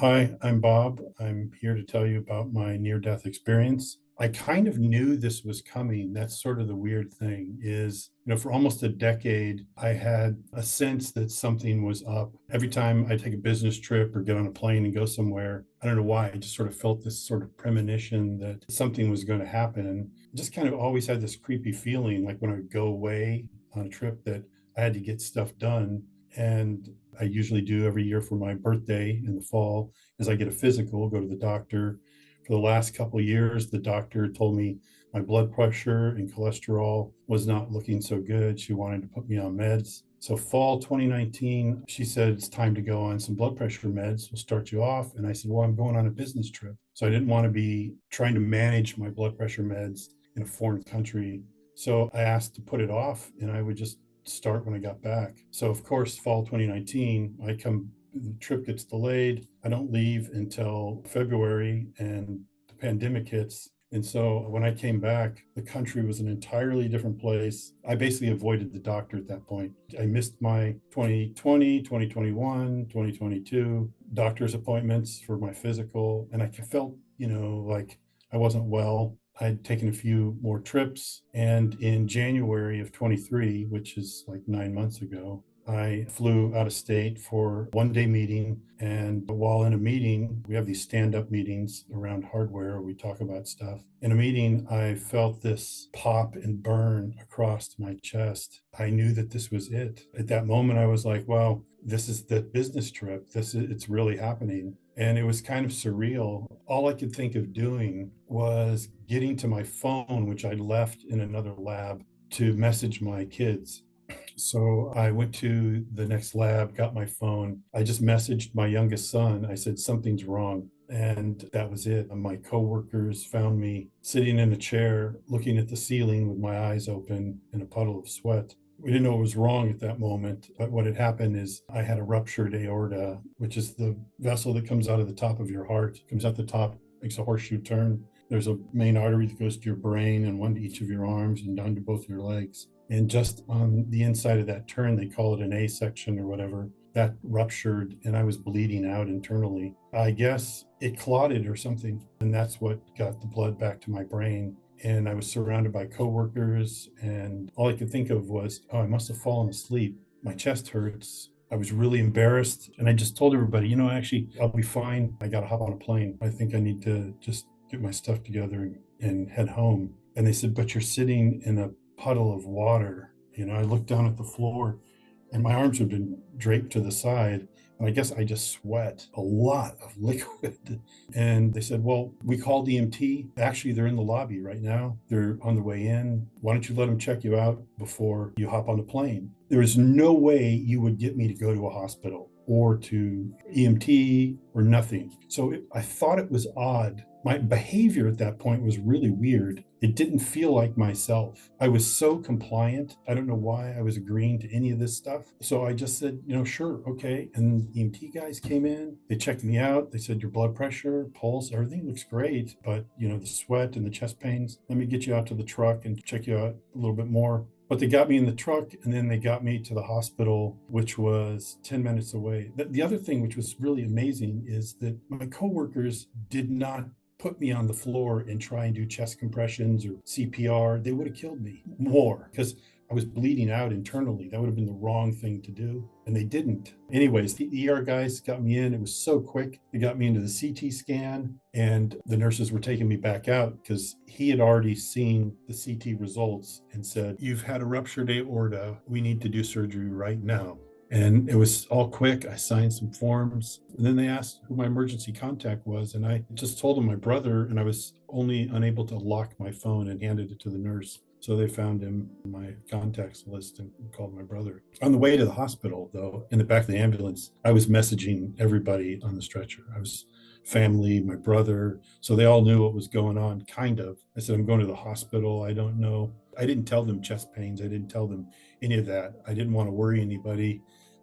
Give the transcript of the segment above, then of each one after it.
Hi, I'm Bob. I'm here to tell you about my near-death experience. I kind of knew this was coming. That's sort of the weird thing is, for almost a decade, I had a sense that something was up. Every time I take a business trip or get on a plane and go somewhere, I don't know why, I just sort of felt this sort of premonition that something was going to happen. And just kind of always had this creepy feeling like when I would go away on a trip that I had to get stuff done. And I usually do every year for my birthday in the fall is I get a physical, go to the doctor. For the last couple of years, the doctor told me my blood pressure and cholesterol was not looking so good. She wanted to put me on meds. So fall 2019, she said, it's time to go on some blood pressure meds. We'll start you off. And I said, well, I'm going on a business trip. So I didn't want to be trying to manage my blood pressure meds in a foreign country. So I asked to put it off and I would just start when I got back. So of course, fall 2019, the trip gets delayed. I don't leave until February and the pandemic hits. And so when I came back, the country was an entirely different place. I basically avoided the doctor at that point. I missed my 2020, 2021, 2022 doctor's appointments for my physical. And I felt, like I wasn't well. I'd taken a few more trips. And in January of 23, which is like 9 months ago, I flew out of state for one-day meeting. And while in a meeting, we have these stand-up meetings around hardware. We talk about stuff. In a meeting, I felt this pop and burn across my chest. I knew that this was it. At that moment, I was like, wow, this is the business trip. It's really happening. And it was kind of surreal. All I could think of doing was getting to my phone, which I left in another lab, to message my kids. So I went to the next lab, got my phone. I just messaged my youngest son. I said, something's wrong. And that was it. My coworkers found me sitting in a chair, looking at the ceiling with my eyes open in a puddle of sweat. We didn't know what was wrong at that moment, but what had happened is I had a ruptured aorta, which is the vessel that comes out of the top of your heart, comes out the top, makes a horseshoe turn. There's a main artery that goes to your brain and one to each of your arms and down to both your legs. And just on the inside of that turn, they call it an A section or whatever, that ruptured and I was bleeding out internally. I guess it clotted or something. And that's what got the blood back to my brain. And I was surrounded by coworkers, and all I could think of was, oh, I must have fallen asleep. My chest hurts. I was really embarrassed. And I just told everybody, actually, I'll be fine. I got to hop on a plane. I think I need to just get my stuff together and head home. And they said, but you're sitting in a puddle of water. I looked down at the floor and my arms had been draped to the side. And I guess I just sweat a lot of liquid. And they said, well, we called EMT. Actually, they're in the lobby right now. They're on the way in. Why don't you let them check you out before you hop on the plane? There is no way you would get me to go to a hospital or to EMT or nothing. So I thought it was odd. My behavior at that point was really weird. It didn't feel like myself. I was so compliant. I don't know why I was agreeing to any of this stuff. So I just said, sure, okay. And the EMT guys came in, they checked me out. They said, your blood pressure, pulse, everything looks great. But, the sweat and the chest pains, let me get you out to the truck and check you out a little bit more. But they got me in the truck and then they got me to the hospital, which was 10 minutes away. The other thing, which was really amazing, is that my coworkers did not put me on the floor and try and do chest compressions or CPR. They would have killed me more because I was bleeding out internally. That would have been the wrong thing to do. And they didn't. Anyways, the ER guys got me in. It was so quick. They got me into the CT scan and the nurses were taking me back out because he had already seen the CT results and said, you've had a ruptured aorta. We need to do surgery right now. And it was all quick. I signed some forms. And then they asked who my emergency contact was. And I just told them my brother, and I was only unable to lock my phone and handed it to the nurse. So they found him in my contacts list and called my brother. On the way to the hospital, though, in the back of the ambulance, I was messaging everybody on the stretcher. I was family, my brother. So they all knew what was going on, kind of. I said, I'm going to the hospital. I don't know. I didn't tell them chest pains. I didn't tell them any of that. I didn't want to worry anybody.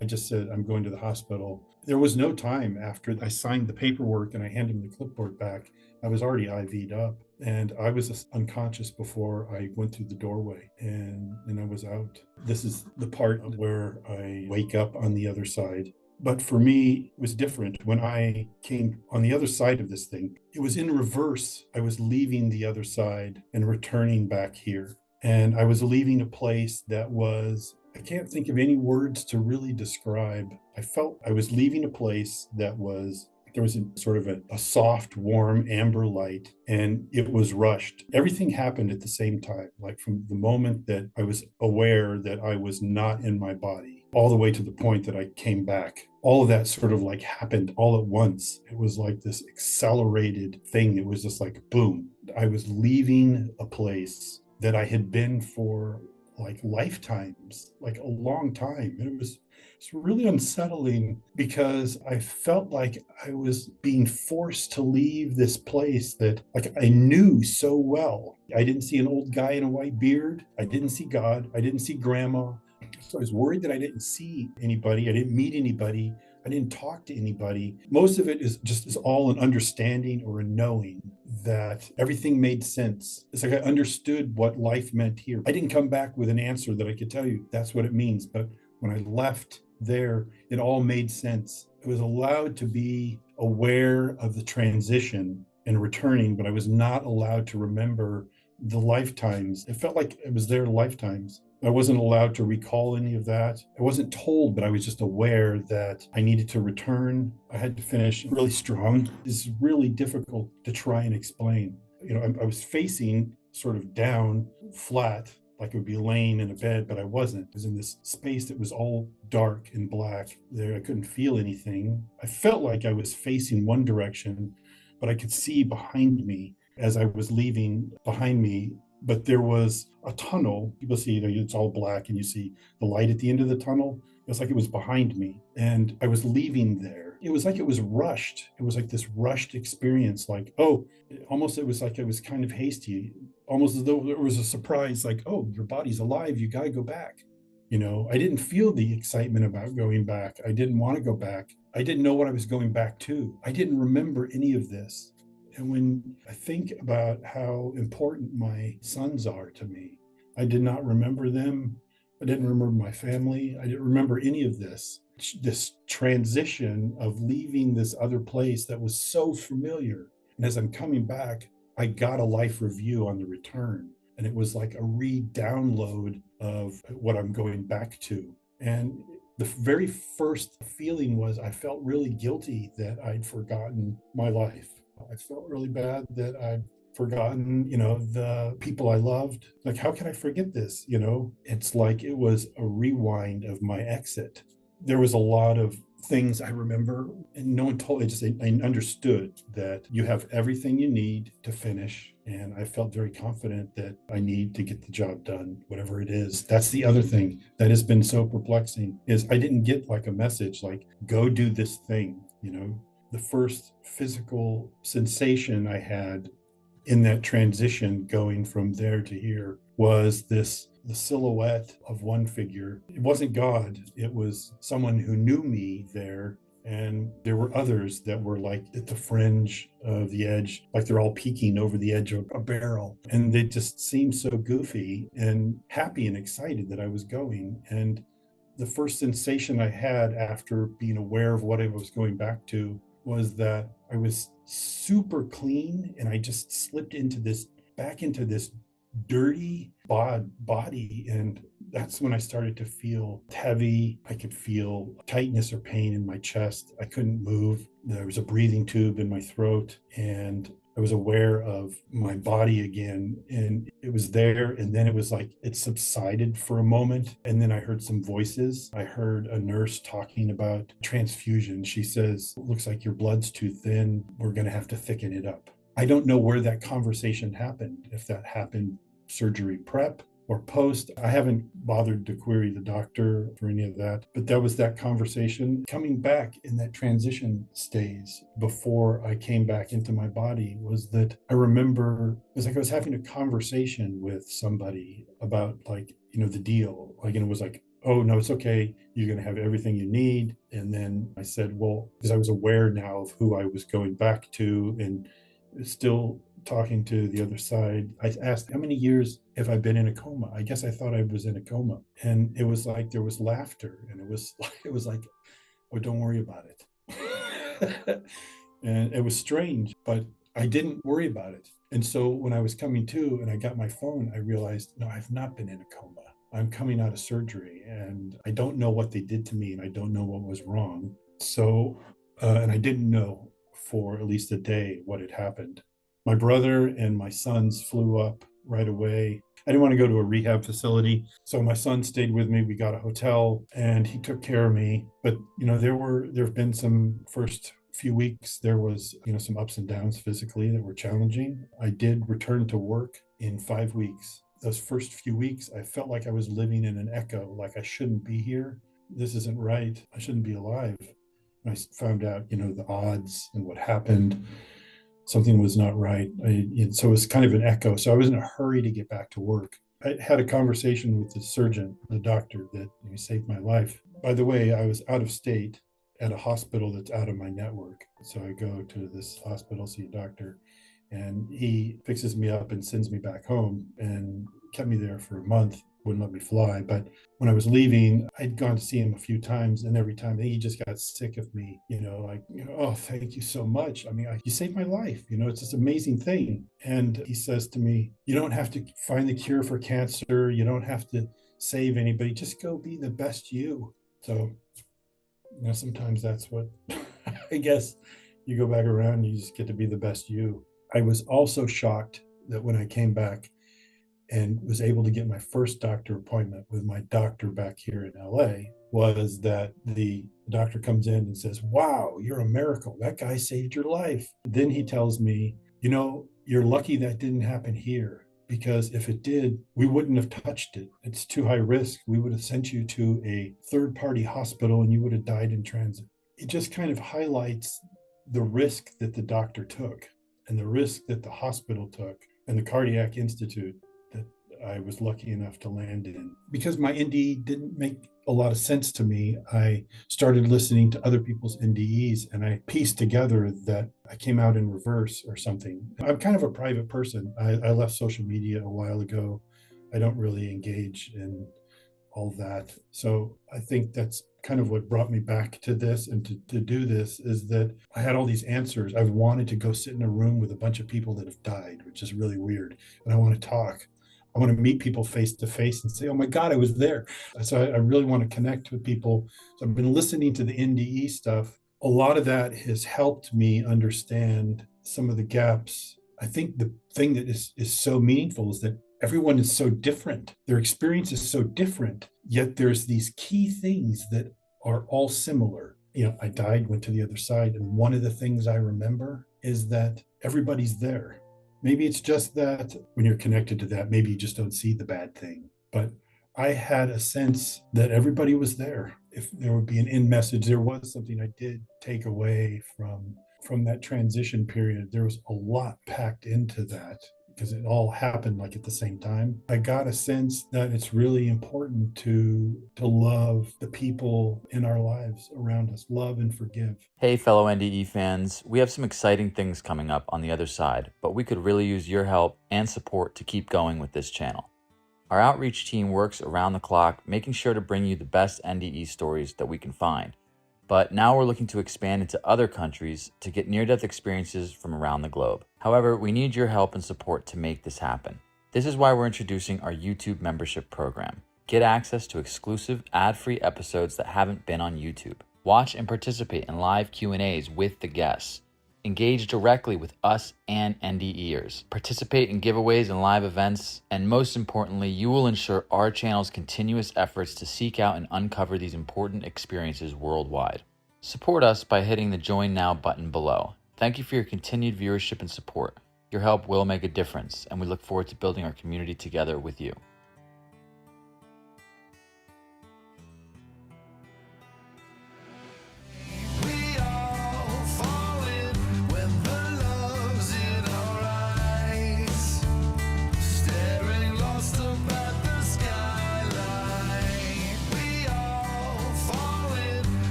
I just said, I'm going to the hospital. There was no time after I signed the paperwork and I handed him the clipboard back. I was already IV'd up and I was unconscious before I went through the doorway and I was out. This is the part where I wake up on the other side. But for me, it was different. When I came on the other side of this thing, it was in reverse. I was leaving the other side and returning back here. And I was leaving a place that was, I can't think of any words to really describe. I felt I was leaving a place that was, there was a sort of a soft, warm amber light, and it was rushed. Everything happened at the same time, like from the moment that I was aware that I was not in my body, all the way to the point that I came back. All of that sort of like happened all at once. It was like this accelerated thing. It was just like, boom. I was leaving a place that I had been for like lifetimes, like a long time. And it's really unsettling because I felt like I was being forced to leave this place that like I knew so well. I didn't see an old guy in a white beard. I didn't see God. I didn't see grandma. So I was worried that I didn't see anybody. I didn't meet anybody. I didn't talk to anybody. Most of it is all an understanding or a knowing that everything made sense. It's like I understood what life meant here. I didn't come back with an answer that I could tell you that's what it means. But when I left there, it all made sense. I was allowed to be aware of the transition and returning, but I was not allowed to remember the lifetimes. It felt like it was their lifetimes. I wasn't allowed to recall any of that. I wasn't told, but I was just aware that I needed to return. I had to finish really strong. It's really difficult to try and explain. You know, I was facing sort of down, flat, like I would be laying in a bed, but I wasn't. I was in this space that was all dark and black. There, I couldn't feel anything. I felt like I was facing one direction, but I could see behind me as I was leaving behind me. But there was a tunnel. People see, you know, it's all black and you see the light at the end of the tunnel. It was like it was behind me and I was leaving there. It was like it was rushed. It was like this rushed experience, like, oh, almost it was like it was kind of hasty, almost as though there was a surprise, like, oh, your body's alive. You got to go back. You know, I didn't feel the excitement about going back. I didn't want to go back. I didn't know what I was going back to. I didn't remember any of this. And when I think about how important my sons are to me, I did not remember them. I didn't remember my family. I didn't remember any of this. This transition of leaving this other place that was so familiar. And as I'm coming back, I got a life review on the return. And it was like a re-download of what I'm going back to. And the very first feeling was I felt really guilty that I'd forgotten my life. I felt really bad that I'd forgotten, you know, the people I loved. Like, how can I forget this? You know, it's like it was a rewind of my exit. There was a lot of things I remember, and no one told me, just I understood that you have everything you need to finish. And I felt very confident that I need to get the job done, whatever it is. That's the other thing that has been so perplexing is I didn't get like a message like, go do this thing, you know. The first physical sensation I had in that transition going from there to here was the silhouette of one figure. It wasn't God, it was someone who knew me there. And there were others that were like at the fringe of the edge, like they're all peeking over the edge of a barrel. And they just seemed so goofy and happy and excited that I was going. And the first sensation I had after being aware of what I was going back to was that I was super clean and I just slipped into this back into this dirty body. And that's when I started to feel heavy. I could feel tightness or pain in my chest. I couldn't move. There was a breathing tube in my throat and I was aware of my body again, and it was there. And then it was like it subsided for a moment. And then I heard some voices. I heard a nurse talking about transfusion. She says, looks like your blood's too thin. We're going to have to thicken it up. I don't know where that conversation happened, if that happened surgery prep or post. I haven't bothered to query the doctor for any of that, but that was that conversation. Coming back in that transition stage before I came back into my body was that I remember it was like I was having a conversation with somebody about like, you know, the deal. Like, and it was like, oh, no, it's okay. You're going to have everything you need. And then I said, well, because I was aware now of who I was going back to and still talking to the other side, I asked, how many years have I been in a coma? I guess I thought I was in a coma. And it was like there was laughter, and it was like oh, don't worry about it. And it was strange, but I didn't worry about it. And so when I was coming to and I got my phone, I realized, no, I've not been in a coma. I'm coming out of surgery and I don't know what they did to me and I don't know what was wrong. So, and I didn't know for at least a day what had happened. My brother and my sons flew up right away. I didn't want to go to a rehab facility. So my son stayed with me. We got a hotel and he took care of me. But, there have been some first few weeks, there was, some ups and downs physically that were challenging. I did return to work in 5 weeks. Those first few weeks, I felt like I was living in an echo, like I shouldn't be here. This isn't right. I shouldn't be alive. And I found out, the odds and what happened. Something was not right. So it was kind of an echo. So I was in a hurry to get back to work. I had a conversation with the surgeon, the doctor that saved my life. By the way, I was out of state at a hospital that's out of my network. So I go to this hospital, see a doctor, and he fixes me up and sends me back home and kept me there for a month, wouldn't let me fly. But when I was leaving, I'd gone to see him a few times, and every time he just got sick of me, oh, thank you so much. I mean, you saved my life. It's this amazing thing. And he says to me, you don't have to find the cure for cancer. You don't have to save anybody. Just go be the best you. So, sometimes that's what I guess you go back around, you just get to be the best you. I was also shocked that when I came back and was able to get my first doctor appointment with my doctor back here in LA, was that the doctor comes in and says, wow, you're a miracle. That guy saved your life. Then he tells me, you're lucky that didn't happen here, because if it did, we wouldn't have touched it. It's too high risk. We would have sent you to a third-party hospital and you would have died in transit. It just kind of highlights the risk that the doctor took and the risk that the hospital took and the Cardiac Institute that I was lucky enough to land in. Because my NDE didn't make a lot of sense to me, I started listening to other people's NDEs and I pieced together that I came out in reverse or something. I'm kind of a private person. I left social media a while ago. I don't really engage in all that. So I think that's kind of what brought me back to this and to do this, is that I had all these answers. I've wanted to go sit in a room with a bunch of people that have died, which is really weird. And I want to talk. I want to meet people face to face and say, oh my God, I was there. So I really want to connect with people. So I've been listening to the NDE stuff. A lot of that has helped me understand some of the gaps. I think the thing that is so meaningful is that everyone is so different. Their experience is so different, yet there's these key things that are all similar. I died, went to the other side. And one of the things I remember is that everybody's there. Maybe it's just that when you're connected to that, maybe you just don't see the bad thing. But I had a sense that everybody was there. If there would be an end message, there was something I did take away from that transition period. There was a lot packed into that because it all happened like at the same time. I got a sense that it's really important to love the people in our lives around us, love and forgive. Hey, fellow NDE fans, we have some exciting things coming up on the other side, but we could really use your help and support to keep going with this channel. Our outreach team works around the clock, making sure to bring you the best NDE stories that we can find. But now we're looking to expand into other countries to get near-death experiences from around the globe. However, we need your help and support to make this happen. This is why we're introducing our YouTube membership program. Get access to exclusive ad-free episodes that haven't been on YouTube. Watch and participate in live Q&As with the guests. Engage directly with us and NDEers. Participate in giveaways and live events. And most importantly, you will ensure our channel's continuous efforts to seek out and uncover these important experiences worldwide. Support us by hitting the Join Now button below. Thank you for your continued viewership and support. Your help will make a difference, and we look forward to building our community together with you.